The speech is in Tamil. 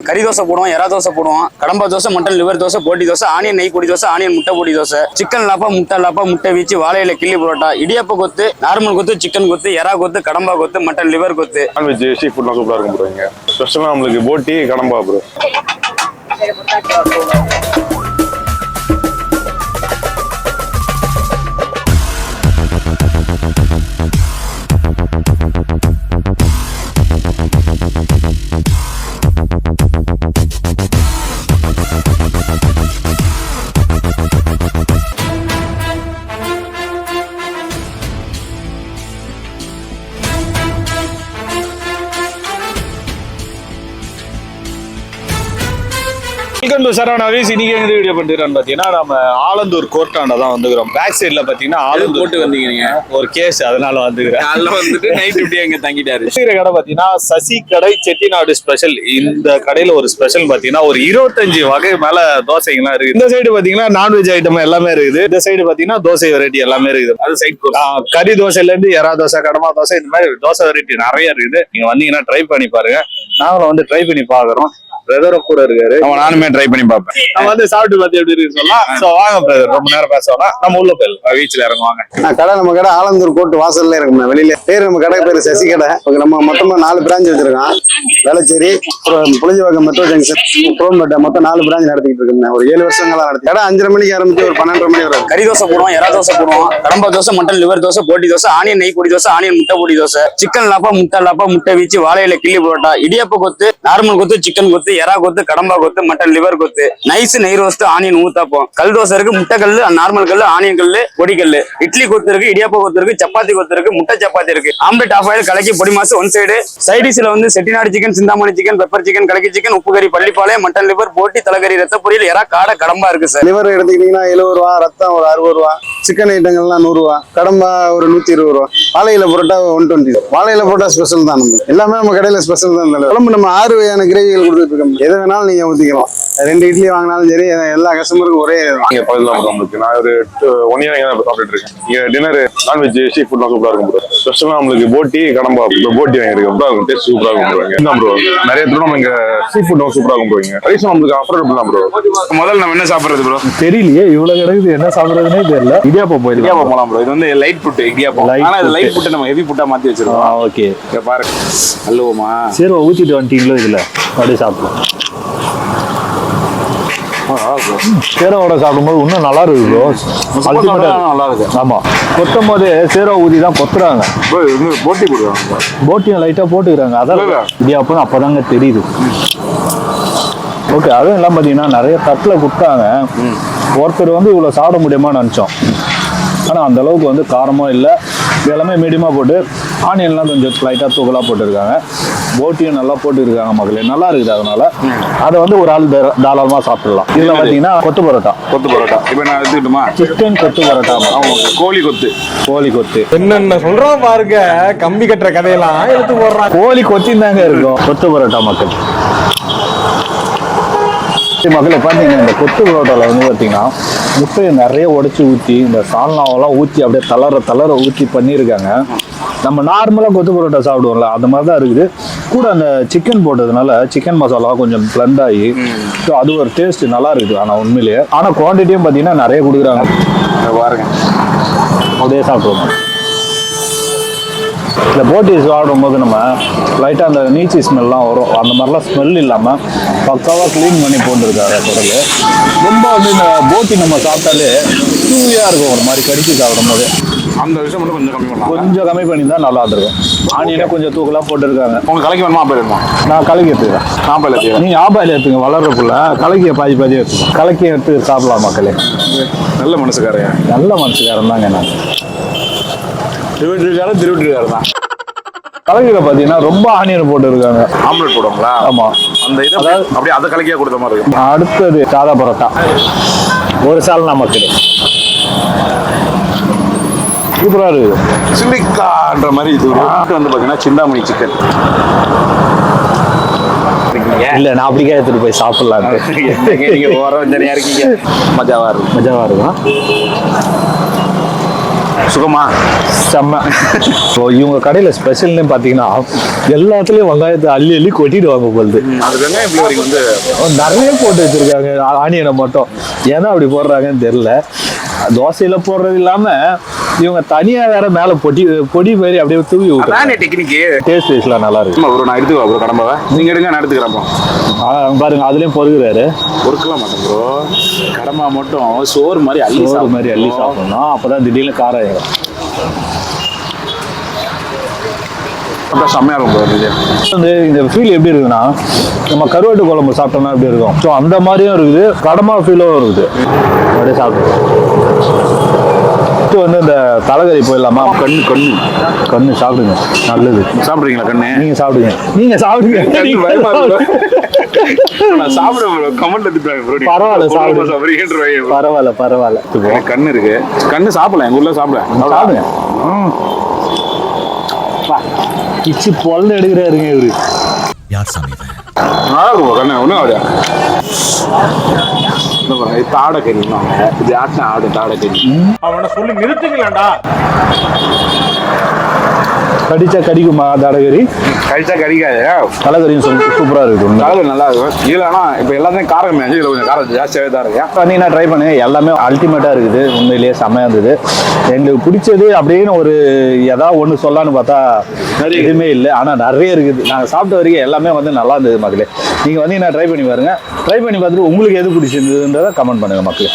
கறி தோசை போடுவோம், எறா தோசை போடுவோம், கடம்பா தோசை, மட்டன் லிவர் தோசை, போட்டி தோசை, ஆனியன் நெய் பொடி தோசை, ஆனியன் முட்டை பொடி தோசை, சிக்கன் லாப்பா, முட்டை வீச்சு, வாழையில கிள்ளி புரோட்டா, இடியாப்ப கொத்து, நார்மல் கொத்து, சிக்கன் கொத்து, எறா கொத்து, கடம்பா கொத்து, மட்டன் லிவர் கொத்து. நான்வெஜ் சீ ஃபுட்லாம் சூப்பராக இருக்கும் ப்ரோ. இங்கே ஸ்பெஷலாக நம்மளுக்கு போட்டி கடம்பா ப்ரோ. Welcome to சரவணாவிஸ். இன்னைக்கு எங்க வீடியோ பண்ணிருக்கான்னு பாத்தீங்கன்னா நம்ம ஆலந்தூர் கோர்ட்டாண்ட தான் வந்துக்கிறோம். பேக் சைட்ல பாத்தீங்கன்னா ஆலந்தூர் போட்டு வந்தீங்க நீங்க ஒரு கேஸ், அதனால வந்துக்கிறேன். காலைல வந்துட்டு நைட் இப்படியே இங்க தங்கிட்டாரு. கடை பாத்தீங்கன்னா சசி கடை செட்டிநாடு ஸ்பெஷல். இந்த கடையில ஒரு ஸ்பெஷல் பாத்தீங்கன்னா ஒரு 25 வகை மேல தோசைகள்லாம் இருக்கு. இந்த சைடு பாத்தீங்கன்னா நான்வெஜ் ஐட்டம் எல்லாமே இருக்குது. இந்த சைடு பாத்தீங்கன்னா தோசை வெரைட்டி எல்லாமே இருக்குது. அது சைட் கறி தோசையில இருந்து எறா தோசை, கடமா தோசை, இந்த மாதிரி தோசை வெரைட்டி நிறைய இருக்குது. நீங்க வந்தீங்கன்னா ட்ரை பண்ணி பாருங்க. நாங்களும் வந்து ட்ரை பண்ணி பாக்குறோம். பிரதரும் கூட இருக்காரு, நானுமே ட்ரை பண்ணி பார்ப்பேன். நம்ம வந்து சாப்பிட்டு பார்த்து எப்படி இருக்கு சொல்லலாம். சோ வாங்க பிரதர், ரொம்ப நேரம் பேசலாம். நம்ம உள்ள போயிடலாம், பீச்ல இறங்குவாங்க. கடை நம்ம கடை ஆலந்தூர் கோர்ட் வாசல்ல இருக்குங்க. வெளியில பேர் நம்ம கடை பேரு சசி கடை. நம்ம மொத்தமா 4 பிரான்ச் வச்சிருக்கோம். வேளச்சேரி, புளிஞ்சவாக்கம், மெட்ரோ ஜங்ஷன், குரோம்பேட்டை, மொத்தம் 4 பிரான்ச் நடத்திட்டு இருக்கோம். ஒரு 7 வருஷங்களா நடத்தி கடை 5:30 மணிக்கு ஆரம்பிச்சு ஒரு 12:30 மணி வரும். கறி தோசை போடுவோம், எறா தோசை போடுவோம், கடம்பா தோசை, மட்டன் லிவர் தோசை, போட்டி தோசை, ஆனியன் நெய் பொடி தோசை, ஆனியன் முட்டை பொடி தோசை, சிக்கன் லாப்பா, முட்டை வீச்சு, வாழையில கிள்ளி புரோட்டா, இடியாப்ப கொத்து, நார்மல் கொத்து, சிக்கன் கொத்து, எறா கொத்து, கடம்பா கொத்து, மட்டன் லிவர் கொத்து, நைஸ் நெய் ரோஸ்ட், ஆனியன் ஊத்தாப்பம், கல் தோசை இருக்கு, முட்டை கல்லு, நார்மல் கல்லு, ஆனியன் கல்லு, பொடி கல்லு, இட்லி கொத்து இருக்கு, இடியாப்ப கொத்து இருக்கு, சப்பாத்தி கொத்து இருக்கு, முட்டை சப்பாத்தி இருக்கு, ஆம்லெட் ஆஃப் ஆயில் கலக்கி பொடி மாசு ஒன் சைடு. சைடிஸ்ல வந்து Chettinad chicken, Chintamani chicken, pepper chicken, கலக்கி சிக்கன், உப்பு கறி, பள்ளிப்பாளையம், மட்டன் லிவர், போட்டி, தலைக்கறி, ரத்த பொரியல், எறா, காடை, கடம்பா இருக்கு சார். லிவர் எடுத்துக்கிட்டீங்கன்னா 70 ரூபா, ரத்தம் ஒரு 60 ரூபா, சிக்கன் ஐட்டங்கள்லாம் 100 ரூபா, கடம்பா ஒரு 120 ரூபா, வாழையில புரோட்டா 120. வாழையில புரோட்டா ஸ்பெஷல் தான். நம்ம எல்லாமே நம்ம கடையில ஸ்பெஷல் தான். குழம்பு நம்ம 6 வகையான கிரேவிகள் கொடுத்துட்டு இருக்கோம். எதை வேணாலும் நீங்க ஊத்திக்கலாம். 2 இட்லி வாங்கினாலும் சரி, எல்லா கஸ்டமருக்கும் ஒரே இங்கே பக்கத்தில் நம்மளுக்கு நான் ஒரு 1 இயர் இங்கே சாப்பிட்டுட்டு இருக்கேன். இங்கே டின்னர் நான்வெஜ் சீ ஃபுட்லாம் சூப்பராக இருக்கும் ப்ரோ. ஸ்பெஷலாக நம்மளுக்கு போட்டி கடம்பா போட்டி வாங்கியிருக்கோம் ப்ரோ. டேஸ்ட் சூப்பராக இருக்கும் ப்ரோ. இங்கே ப்ரோ நிறைய தூரம் நம்ம இங்கே சீ ஃபுட்லாம் சூப்பராக இருக்கும் ப்ரோ. இங்கே ரைஸ் நம்மளுக்கு அஃபோர்டபுள் தான் ப்ரோ. முதல்ல நம்ம என்ன சாப்பிட்றது ப்ரோ தெரியலையே, இவ்வளவு கிடக்குது, என்ன சாப்பிட்றதுனே தெரியல. இடியாப்பம் போயிடும். இடியாப்பம் போலாம் ப்ரோ. இது வந்து லைட் ஃபுட் இடியாப்பம். ஆனா இது லைட் ஃபுட் நம்ம ஹெவி ஃபுட்டா மாத்தி வச்சிருக்கோம். ஓகே, இங்க பாருங்க. அல்லோமா சரி ஊத்திட்டு வந்துட்டீங்களோ இதுல அப்படியே சாப்பிடலாம். சேரோட சாப்பிடும்போது இன்னும் நல்லா இருக்கு ப்ரோ. நல்லா இருக்கு. ஆமா, கொத்தும் போது சேரோ ஊதி தான் கொத்துறாங்க. போட்டி போடுவாங்க, போட்டியும் லைட்டா போட்டுக்கிறாங்க. அதான் இடியாப்பம் அப்பதாங்க தெரியுது. ஓகே, அதுவும் எல்லாம் பாத்தீங்கன்னா நிறைய தட்டுல கொடுத்தாங்க. ஒருத்தர் வந்து இவ்வளவு சாப்பிட முடியுமான்னு நினைச்சோம். ஆனா அந்த அளவுக்கு வந்து காரமும் இல்லை. எல்லாமே மீடியமா போட்டு ஆனியன்லாம் கொஞ்சம் லைட்டாக தூக்கலாக போட்டுருக்காங்க. போட்டியும் நல்லா போட்டுருக்காங்க மக்களே, நல்லா இருக்குது. அதனால அதை வந்து ஒரு ஆள் தாராளமாக சாப்பிடலாம். இதில் பார்த்தீங்கன்னா கொத்து பரோட்டா. இப்போ நான் எடுத்துக்கிட்டுமா சிக்கன் கொத்து பரோட்டா, கோழி கொத்து என்னென்ன சொல்றோம் பாருங்க. கம்பி கட்டுற கதையெல்லாம் எடுத்து போடுறான். கோழி கொத்தின் தாங்க இருக்கும் கொத்து பரோட்டா மக்கள். மக்களை பார்த்தீங்கன்னா இந்த கொத்து பரோட்டாவில் வந்து பார்த்தீங்கன்னா முட்டையை நிறைய உடைச்சி ஊற்றி இந்த சால்னாவெல்லாம் ஊற்றி அப்படியே தளர ஊற்றி பண்ணியிருக்காங்க. நம்ம நார்மலாக கொத்து பரோட்டா சாப்பிடுவோம்ல, அந்த மாதிரி தான் இருக்குது. கூட அந்த சிக்கன் போட்டதுனால சிக்கன் மசாலா கொஞ்சம் பிளண்ட் ஆகி ஸோ அது ஒரு டேஸ்ட் நல்லா இருக்குது. ஆனால் உண்மையிலேயே ஆனால் குவான்டிட்டியும் பார்த்தீங்கன்னா நிறைய கொடுக்குறாங்க பாருங்க. அப்படியே சாப்பிடுவோம். இந்த போட்டி சாப்பிடும்போது நம்ம லைட்டாக அந்த நீச்சி ஸ்மெல்லாம் வரும். அந்த மாதிரிலாம் ஸ்மெல் இல்லாமல் பக்காவாக க்ளீன் பண்ணி போட்டுருக்காரு குடல். ரொம்ப வந்து இந்த போட்டி நம்ம சாப்பிட்டாலே தூயாக இருக்கும். ஒரு மாதிரி கடிச்சு சாப்பிடும்போது அந்த விஷயம் மட்டும் கொஞ்சம் கம்மி பண்ணி தான் நல்லா இருந்திருக்கும். ஆனியனே கொஞ்சம் தூக்கலாக போட்டுருக்காங்க. உங்க கலக்கி வேணுமா ஆப்பாயில் வேணுமா? நான் கலக்கி எடுத்துக்கிறேன். ஆப்பாயில் எடுத்துக்கிறேன். நீங்கள் ஆப்பாயில் எடுத்துங்க, வளர்றக்குள்ள கலக்கியை பாதி எடுத்துக்கோங்க. கலக்கி எடுத்து சாப்பிடலாம் மக்களே. நல்ல மனசுக்காரையா, நல்ல மனசுக்காரன் தாங்க. நான் திருவிட்டுருக்காரு தான். கலக்கில பார்த்தீங்கன்னா ரொம்ப ஆனியன் போட்டுருக்காங்க. ஆம்லெட் போடுவாங்களா? ஆமாம், அந்த இது அப்படியே அதை கலக்கியா கொடுத்த மாதிரி இருக்கும். அடுத்தது சாதா பரோட்டா ஒரு சால் நமக்கு சூப்பராக இருக்குது. சில்லிக்கான்ற மாதிரி இது வந்து பார்த்தீங்கன்னா சிந்தாமணி சிக்கன். இல்லை, நான் அப்படிக்கா எடுத்துட்டு போய் சாப்பிடலான்ட்டு. நீங்க ஓரம் தனியா இருக்கீங்க. மஜாவா இருக்கும். மஜாவா இருக்கும். சுகமா செம்ம. ஸோ இவங்க கடையில் ஸ்பெஷல்னு பார்த்தீங்கன்னா எல்லாத்துலேயும் வெங்காயத்தை அள்ளி அள்ளி கொட்டிடுவாங்க போகுது. அது வெங்காயம் ஃப்ளேவரிங் வந்து நிறைய போட்டு வச்சிருக்காங்க ஆனியனை மட்டும். ஏன்னா அப்படி போடுறாங்கன்னு தெரியல. தோசையில போடுறது இல்லாம இவங்க தனியா வேற மேல பொடி மாதிரி அப்படியே தூவி விட்டுறாங்க. டெக்னிக்கு டேஸ்ட் வைஸ்லாம் நல்லா இருக்கு. ப்ரோ நான் எடுத்துக்கோ ப்ரோ கடம்பாவை நீங்க எடுங்க நான் எடுத்துக்கிறேன். பாருங்க அதுலயும் பொறுக்குறாரு. பொறுக்கலாம் மாட்டேன் ப்ரோ. கடம்பா மட்டும் சோறு மாதிரி அள்ளி சாப்பிடணும். அப்பதான் திடீர்னு காரம் ஏறும். அப்புறம் செம்மையா இருக்கும் ப்ரோ. வந்து இந்த ஃபீல் எப்படி இருக்குன்னா நம்ம கருவாட்டு குழம்பு சாப்பிட்டோம்னா எப்படி இருக்கும். ஸோ அந்த மாதிரியும் இருக்குது, கடமா ஃபீலும் இருக்குது. அப்படியே சாப்பிடுவோம். வந்து இந்த தலைகறி போயிடலாமா? கண்ணு சாப்பிடுங்க, நல்லது. சாப்பிடுறீங்களா கண்ணு? நீங்க சாப்பிடுங்க. நான் சாப்பிடுவேன். கமெண்ட்ல திட்டுவாங்க ப்ரோ. பரவாயில்ல. கண்ணு இருக்கு, கண்ணு சாப்பிடலாம். எங்க ஊர்ல சாப்பிடுங்க. கிச்சு பொல்ல எடுக்கிறாருங்க இவரு. யார் சாமி நல்லா இருக்கும் கண்ணு. ஒன்றும் ஆகுது. தாடக்கறி இது ஆட்டின ஆடு தாடக்கறி. அவனை சொல்லி நிறுத்துங்களேன்டா. கடிச்சா கடிக்குமா தாடகரி? கடிச்சா கடிக்காது. தலைகறியும் சூப்பரா இருக்கும். தலைகறி நல்லா இருக்கும். இல்லைன்னா இப்போ எல்லாத்தையும் காரம் மேஞ்சு இதில் கொஞ்சம் காரம் ஜாஸ்தியாகவே தான் இருக்கு. நீங்க ட்ரை பண்ணுங்க. எல்லாமே அல்டிமேட்டா இருக்குது. உண்மையிலேயே செம்மையா இருந்தது. எங்களுக்கு பிடிச்சது அப்படின்னு ஒரு ஏதாவது ஒன்று சொல்லலான்னு பார்த்தா எதுவுமே இல்லை. ஆனால் நிறைய இருக்குது. நாங்கள் சாப்பிட்ட வரைக்கும் எல்லாமே வந்து நல்லா இருந்தது மக்களே. நீங்கள் வந்து ட்ரை பண்ணி பாருங்க. ட்ரை பண்ணி பார்த்துட்டு உங்களுக்கு எது பிடிச்சிருந்ததுன்றதை கமெண்ட் பண்ணுங்க மக்களே.